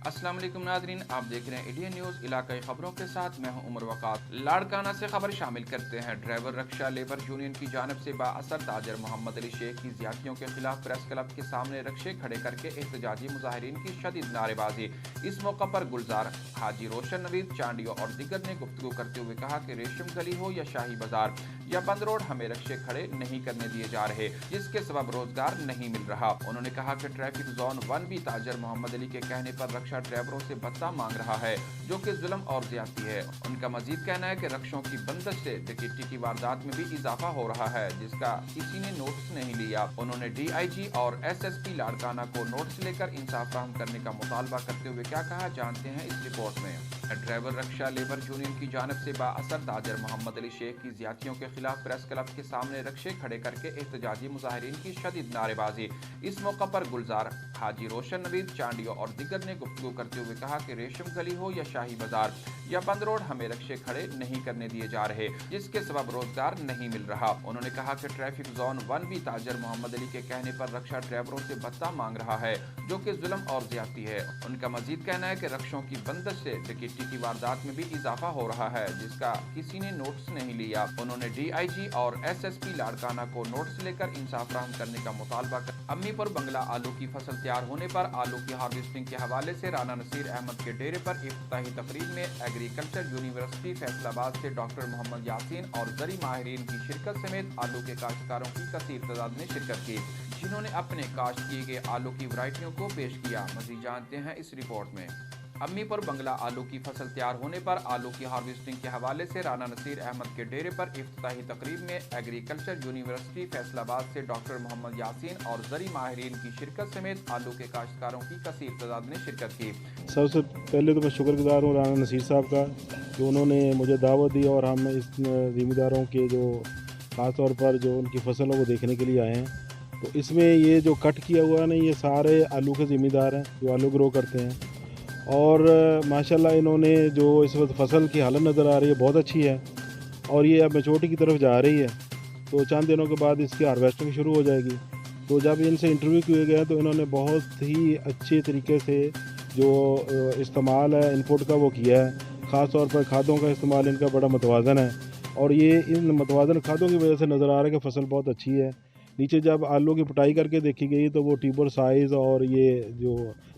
अस्सलाम वालेकुम नाज़रीन, आप देख रहे हैं इंडियन न्यूज़ इलाकाई खबरों के साथ मैं हूं उमर वक़ास। लाड़काना से खबर शामिल करते हैं। ड्राइवर रक्षा लेबर यूनियन की जानब से बाअसर ताजर मोहम्मद अली शेख की ज़्यादतियों के खिलाफ प्रेस क्लब के सामने रक्षे खड़े करके एहतजाजी मुजाहिरीन की शदीद नारेबाजी। इस मौका पर गुलजार, हाजी रोशन, नवीद चांडियो और दिगर ने गुफ्तगू करते हुए कहा कि रेशम गली हो या शाही बाजार या बंद रोड, हमें रक्षे खड़े नहीं करने दिए जा रहे, जिसके सबब रोजगार नहीं मिल रहा। उन्होंने कहा कि ट्रैफिक जोन 1 भी ताजर मोहम्मद अली के कहने पर रक्षा ड्राइवरों से भत्ता मांग रहा है, जो कि जुल्म और ज्यादती है। उनका मजीद कहना है कि रक्षों की बंदिश से डकैती की वारदात में भी इजाफा हो रहा है, जिसका किसी ने नोटिस नहीं लिया। उन्होंने DIG और SSP लाड़काना को नोटिस लेकर इंसाफ फराहम करने का मुतालबा करते हुए क्या कहा, जानते हैं इस रिपोर्ट में। ड्राइवर रक्षा लेबर यूनियन की जानब से बाअसर ताजर मोहम्मद अली शेख की ज़्यादतियों के खिलाफ प्रेस क्लब के सामने रक्षे खड़े करके एहतजाजी मुजाहिरीन की शदीद नारेबाजी। इस मौका पर गुलजार, हाजी रोशन, नवीद चांडियो और दिगर ने गुफ्तगू करते हुए कहा कि रेशम गली हो या शाही बाजार या बंद रोड, हमें रक्षे खड़े नहीं करने दिए जा रहे, जिसके सबब रोजगार नहीं मिल रहा। उन्होंने कहा कि ट्रैफिक जोन 1 भी ताजर मोहम्मद अली के कहने पर रक्षा ड्राइवरों से भत्ता मांग रहा है, जो कि जुल्म और ज्यादती है। उनका मजीद कहना है कि रक्षों की बंदिश से डकैती की वारदात में भी इजाफा हो रहा है, जिसका किसी ने नोटिस नहीं लिया। उन्होंने DIG और SSP लाड़काना को नोटिस लेकर इंसाफ फराहम करने का मुतालबा कर अम्मीपुर बंगला आलू की फसल तैयार होने पर आलू की हार्वेस्टिंग के हवाले से राना नसीर अहमद के डेरे पर इफ्तिताही तकरीब में एग्रीकल्चर यूनिवर्सिटी फैसलाबाद से डॉक्टर मोहम्मद यासीन और जरी माहिरीन की शिरकत समेत आलू के काश्तकारों की कसीर तादाद ने शिरकत की, जिन्होंने अपने काश्त किए गए आलू की वैरायटियों को पेश किया। मज़ीद जानते हैं इस रिपोर्ट में। अम्मीपुर बंगला आलू की फसल तैयार होने पर आलू की हार्वेस्टिंग के हवाले से राना नसीर अहमद के डेरे पर इफ्तिताही तकरीब में एग्रीकल्चर यूनिवर्सिटी फैसलाबाद से डॉक्टर मोहम्मद यासीन और जरी माहिरीन की शिरकत समेत आलू के काश्तकारों की कसीर तादाद ने शिरकत की। सबसे पहले तो मैं शुक्रगुजार हूँ राना नसीर साहब का कि उन्होंने मुझे दावत दी और हम इस ज़िम्मेदारों के जो ख़ास तौर पर जो उनकी फसलों को देखने के लिए आए हैं। तो इसमें ये जो कट किया हुआ है ना, ये सारे आलू के ज़िम्मेदार हैं जो आलू ग्रो करते हैं। और माशाल्लाह इन्होंने जो इस वक्त फसल की हालत नज़र आ रही है बहुत अच्छी है और ये अब मैच्योरिटी की तरफ जा रही है। तो चंद दिनों के बाद इसकी हार्वेस्टिंग शुरू हो जाएगी। तो जब इनसे इंटरव्यू किए गए तो इन्होंने बहुत ही अच्छे तरीके से जो इस्तेमाल है इनपुट का वो किया है। ख़ास तौर पर खादों का इस्तेमाल इनका बड़ा मतवाज़न है और ये इन मतवाज़न खादों की वजह से नज़र आ रहा है कि फसल बहुत अच्छी है। नीचे जब आलू की पिटाई करके देखी गई तो वो ट्यूबर साइज़ और ये जो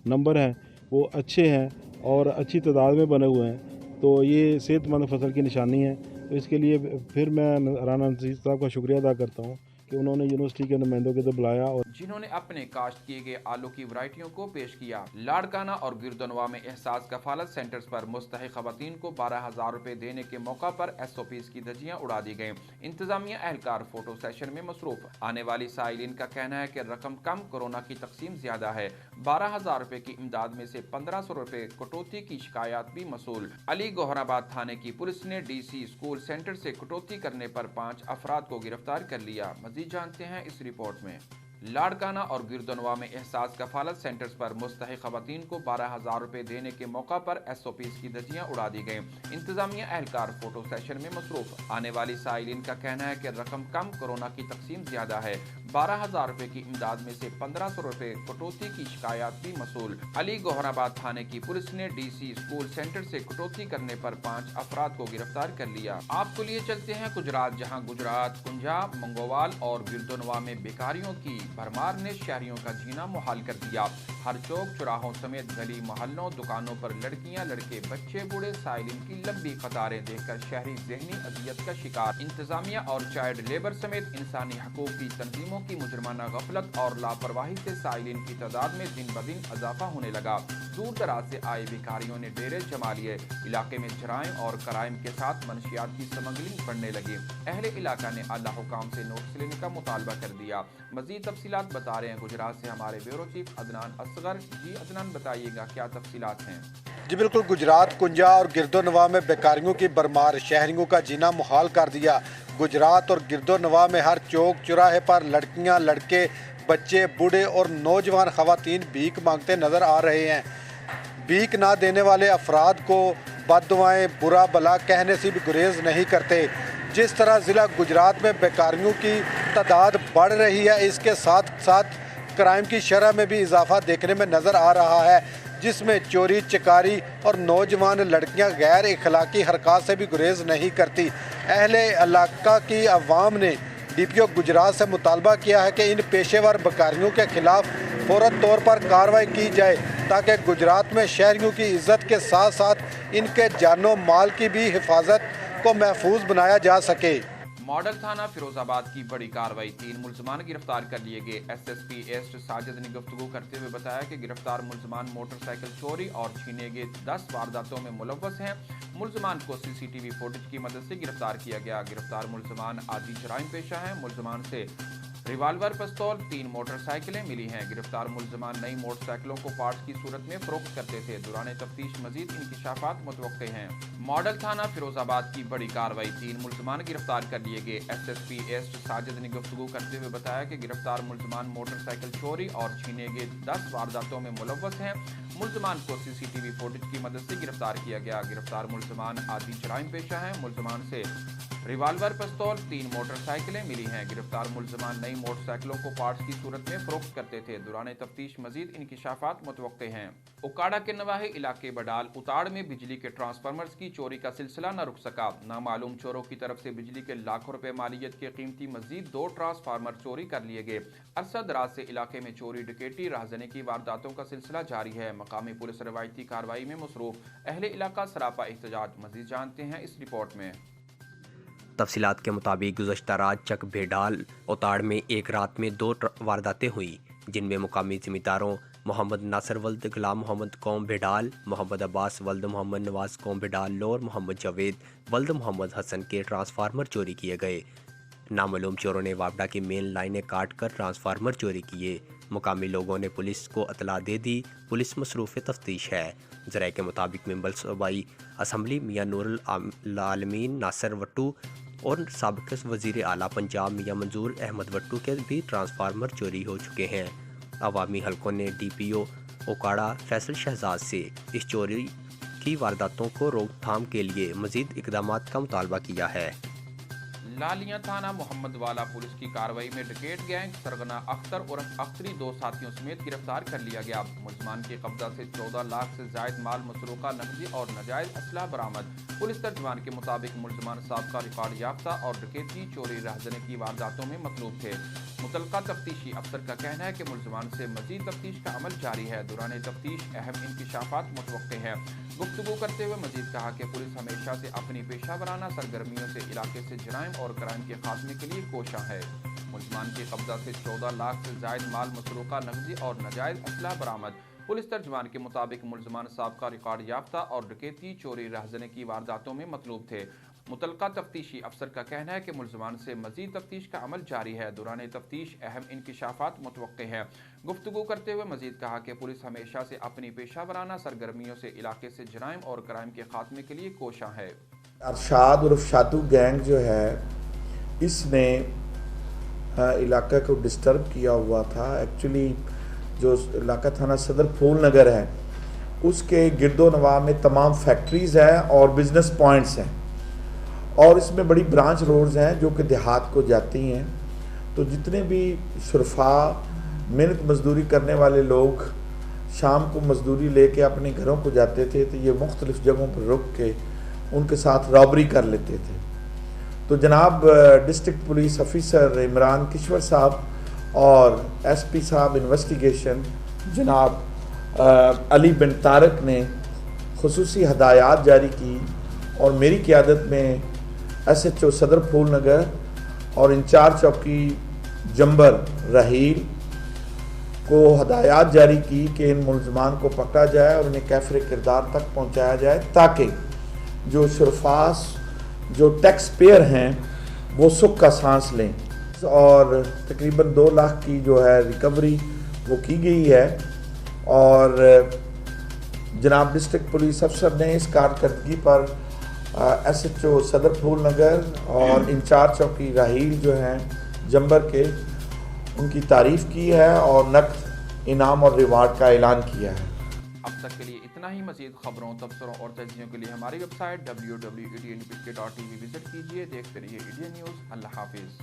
नंबर हैं वो अच्छे हैं और अच्छी तादाद में बने हुए हैं। तो ये सेहतमंद फसल की निशानी है। तो इसके लिए फिर मैं राना नसीर साहब का शुक्रिया अदा करता हूँ कि उन्होंने यूनिवर्सिटी के नुमाइंदों को तो बुलाया और जिन्होंने अपने काश्त किए गए आलू की वैरायटियों को पेश किया। लाड़काना और गिरदनवा में एहसास कफालत सेंटर्स पर मुस्तहिक खवातीन को 12,000 रुपए देने के मौका पर SOPs की धज्जियां उड़ा दी गईं। इंतजामिया एहलकार फोटो सेशन में मसरूफ। आने वाली साइलिन का कहना है कि रकम कम, कोरोना की तकसीम ज्यादा है। 12,000 रुपए की इमदाद में से 1,500 रुपए कटौती की शिकायत भी मसूल। अली गोहराबाद थाने की पुलिस ने DC स्कूल सेंटर से कटौती करने पर 5 अफराद को गिरफ्तार कर लिया। मजीद जानते हैं इस रिपोर्ट में। लाड़काना और गिरदनवा में एहसास कफालत सेंटर्स पर मुस्तहिक खवातीन को 12,000 रुपए देने के मौका पर SOPs की धज्जियां उड़ा दी गईं। इंतजामिया एहलकार फोटो सेशन में मसरूफ। आने वाली साइलिन का कहना है कि रकम कम, कोरोना की तकसीम ज्यादा है। 12,000 रुपए की इमदाद में से 1,500 रुपए कटौती की शिकायत भी मसूल। अली गोहराबाद थाने की पुलिस ने DC स्कूल सेंटर से कटौती करने पर 5 अफराद को गिरफ्तार कर लिया। आपको लिए चलते हैं गुजरात, जहां गुजरात, पंजाब, मंगोवाल और गिरदनवा में बेकारियों की भरमार ने शहरियों का जीना मुहाल कर दिया। हर चौक चौराहों समेत गली मोहल्लों दुकानों पर लड़कियां, लड़के, बच्चे, बूढ़े साइलिन की लंबी कतारें देखकर शहरी ज़हनी अजियत का शिकार। इंतजामिया और चाइल्ड लेबर समेत इंसानी हकूक की तंजीमों की मुजरमाना गफलत और लापरवाही से साइलिन की तादाद में दिन ब दिन इजाफा होने लगा। दूर दराज से आए भिखारियों ने डेरे जमा लिए। इलाके में जराइम और कराइम के साथ मनशियात की स्मगलिंग बढ़ने लगी। अहले इलाका ने आला हुकाम से नोटिस लेने का मुतालबा कर दिया। मजीद तफसीलात बता रहे हैं गुजरात से हमारे ब्यूरो चीफ अदनान असगर। जी अदनान, बताइएगा क्या तफसीलात हैं। जी बिल्कुल, गुजरात, कुंजा और गिरदोनवा में बेकारियों की भरमार शहरियों का जीना मुहाल कर दिया। गुजरात और गिरदोनवा में हर चौक चौराहे पर लड़कियां, लड़के, बच्चे, बूढ़े और नौजवान खवातीन भीख मांगते नजर आ रहे हैं। भीख ना देने वाले अफराद को बददुआएं, बुरा भला कहने से भी गुरेज नहीं करते। जिस तरह ज़िला गुजरात में बेकारियों की तादाद बढ़ रही है, इसके साथ साथ क्राइम की शरह में भी इजाफा देखने में नज़र आ रहा है। جس میں چوری چکاری اور نوجوان لڑکیاں غیر اخلاقی حرکات سے بھی گریز نہیں کرتی۔ اہل علاقہ کی عوام نے ڈی پی او گجرات سے مطالبہ کیا ہے کہ ان پیشے ور بکاریوں کے خلاف فوری طور پر کارروائی کی جائے تاکہ گجرات میں شہریوں کی عزت کے ساتھ ساتھ ان کے جان و مال کی بھی حفاظت کو محفوظ بنایا جا سکے۔ ماڈل تھانہ فیروز آباد کی بڑی کارروائی، 3 ملزمان گرفتار کر لیے گئے۔ S S P east Sajid نے گفتگو کرتے ہوئے بتایا کہ گرفتار ملزمان موٹر سائیکل چوری اور چھینے گئے 10 وارداتوں میں ملوث ہیں۔ ملزمان کو سی سی ٹی وی فوٹیج کی مدد سے گرفتار کیا گیا۔ گرفتار ملزمان عادی جرائم پیشہ ہیں۔ ملزمان سے ریوالور پستول، 3 موٹر سائیکلیں ملی ہیں۔ گرفتار ملزمان نئی موٹر سائیکلوں کو پارٹس کی صورت میں فروخت کرتے تھے۔ دوران تفتیش مزید انکشافات متوقع ہیں۔ ماڈل تھانہ فیروز آباد کی بڑی کارروائی، 3 ملزمان گرفتار کر لیے گئے۔ S S P east Sajid نے گفتگو کرتے ہوئے بتایا کہ گرفتار ملزمان موٹر سائیکل چوری اور چھینے گئے 10 وارداتوں میں ملوث ہیں۔ ملزمان کو سی سی ٹی وی فوٹیج کی مدد سے گرفتار کیا گیا۔ گرفتار ملزمان عادی جرائم پیشہ ہیں۔ ملزمان سے ریوالور پستول، 3 موٹر سائیکلیں ملی ہیں۔ گرفتار ملزمان نئی موٹر سائیکلوں کو پارٹس کی صورت میں فروخت کرتے تھے۔ دوران تفتیش مزید انکشافات متوقع ہیں۔ اوکاڑا کے نواحی علاقے بڈال اتاڑ میں بجلی کے ٹرانسفارمرز کی چوری کا سلسلہ نہ رک سکا۔ نامعلوم چوروں کی طرف سے بجلی کے لاکھوں روپے مالیت کے قیمتی مزید 2 ٹرانسفارمر چوری کر لیے گئے۔ عرصہ دراز سے علاقے میں چوری، ڈکیتی، راہزنی کی وارداتوں کا سلسلہ جاری ہے۔ مقامی پولیس روایتی کارروائی میں مصروف، اہل علاقہ سراپا احتجاج۔ مزید جانتے ہیں اس رپورٹ میں۔ تفصیلات کے مطابق گزشتہ رات چک بھیڈال اتاڑ میں ایک رات میں 2 وارداتیں ہوئیں، جن میں مقامی زمینداروں محمد ناصر ولد غلام محمد قوم بھیڈال، محمد عباس ولد محمد نواز قوم بھیڈال اور محمد جاوید ولد محمد حسن کے ٹرانسفارمر چوری کیے گئے۔ نامعلوم چوروں نے واپڈا کی مین لائنیں کاٹ کر ٹرانسفارمر چوری کیے۔ مقامی لوگوں نے پولیس کو اطلاع دے دی۔ پولیس مصروف تفتیش ہے۔ ذرائع کے مطابق ممبر صوبائی اسمبلی میاں نور العالمین ناصر وٹو اور سابق وزیر اعلیٰ پنجاب میاں منظور احمد وٹو کے بھی ٹرانسفارمر چوری ہو چکے ہیں۔ عوامی حلقوں نے ڈی پی او اوکاڑا فیصل شہزاد سے اس چوری کی وارداتوں کو روک تھام کے لیے مزید اقدامات کا مطالبہ کیا ہے۔ لالیاں تھانہ محمد والا پولیس کی کارروائی میں ڈکیٹ گینگ سرغنہ اختر عرف اختری 2 ساتھیوں سمیت گرفتار کر لیا گیا۔ ملزمان کے قبضہ سے 14 لاکھ سے زائد مال مسروقہ، نقدی اور ناجائز اسلحہ برآمد۔ پولیس ترجمان کے مطابق ملزمان سابقہ ریکارڈ یافتہ اور ڈکیتی، چوری، راہزنی کی وارداتوں میں مطلوب تھے۔ متعلقہ تفتیشی افسر کا کہنا ہے کہ ملزمان سے مزید تفتیش کا عمل جاری ہے۔ دوران تفتیش اہم انکشافات متوقع ہیں۔ گفتگو کرتے ہوئے مزید کہا کہ پولیس ہمیشہ سے اپنی پیشہ ورانہ سرگرمیوں سے علاقے سے جرائم اور کرائم کے خاتمے کے لیے کوشاں ہے۔ ملزمان کے قبضہ سے 14 لاکھ سے زائد مال مسروقہ، نقدی اور ناجائز اسلحہ برآمد۔ پولیس ترجمان کے مطابق ملزمان سابقہ ریکارڈ یافتہ اور ڈکیتی، چوری، راہزنی کی وارداتوں میں مطلوب تھے۔ متعلقہ تفتیشی افسر کا کہنا ہے کہ ملزمان سے مزید تفتیش کا عمل جاری ہے۔ دوران تفتیش اہم انکشافات متوقع ہیں۔ گفتگو کرتے ہوئے مزید کہا کہ پولیس ہمیشہ سے اپنی پیشہ ورانہ سرگرمیوں سے علاقے سے جرائم اور کرائم کے خاتمے کے لیے کوشاں ہے۔ ارشاد عرف شاتو گینگ جو ہے، اس نے علاقہ کو ڈسٹرب کیا ہوا تھا۔ ایکچولی جو علاقہ تھانہ صدر پھول نگر ہے، اس کے گرد و نواح میں تمام فیکٹریز ہیں اور بزنس پوائنٹس ہیں، اور اس میں بڑی برانچ روڈز ہیں جو کہ دیہات کو جاتی ہیں۔ تو جتنے بھی شرفاء محنت مزدوری کرنے والے لوگ شام کو مزدوری لے کے اپنے گھروں کو جاتے تھے، تو یہ مختلف جگہوں پر رک کے ان کے ساتھ رابری کر لیتے تھے۔ تو جناب ڈسٹرکٹ پولیس آفیسر عمران کشور صاحب اور ایس پی صاحب انویسٹیگیشن جناب علی بن طارق نے خصوصی ہدایات جاری کی، اور میری قیادت میں ایس ایچ او صدر پھول نگر اور انچارج چوکی جمبر رحیل کو ہدایات جاری کی کہ ان ملزمان کو پکڑا جائے اور انہیں کیفر کردار تک پہنچایا جائے، تاکہ جو شرفاء جو ٹیکس پیئر ہیں وہ سکھ کا سانس لیں۔ اور تقریباً 2 لاکھ کی جو ہے ریکوری وہ کی گئی ہے، اور جناب ڈسٹرکٹ پولیس افسر نے اس کارکردگی پر ایس ایچ او صدر پھول نگر اور انچارج چوکی راہیل جو ہیں جمبر کے، ان کی تعریف کی ہے اور نقد انعام اور ریوارڈ کا اعلان کیا ہے۔ اب تک کے لیے اتنا ہی۔ مزید خبروں، تبصروں اور تجزیوں کے لیے ہماری ویب سائٹ www.ednpk.tv وزٹ کیجیے۔ دیکھتے رہیے ایڈین نیوز۔ اللہ حافظ۔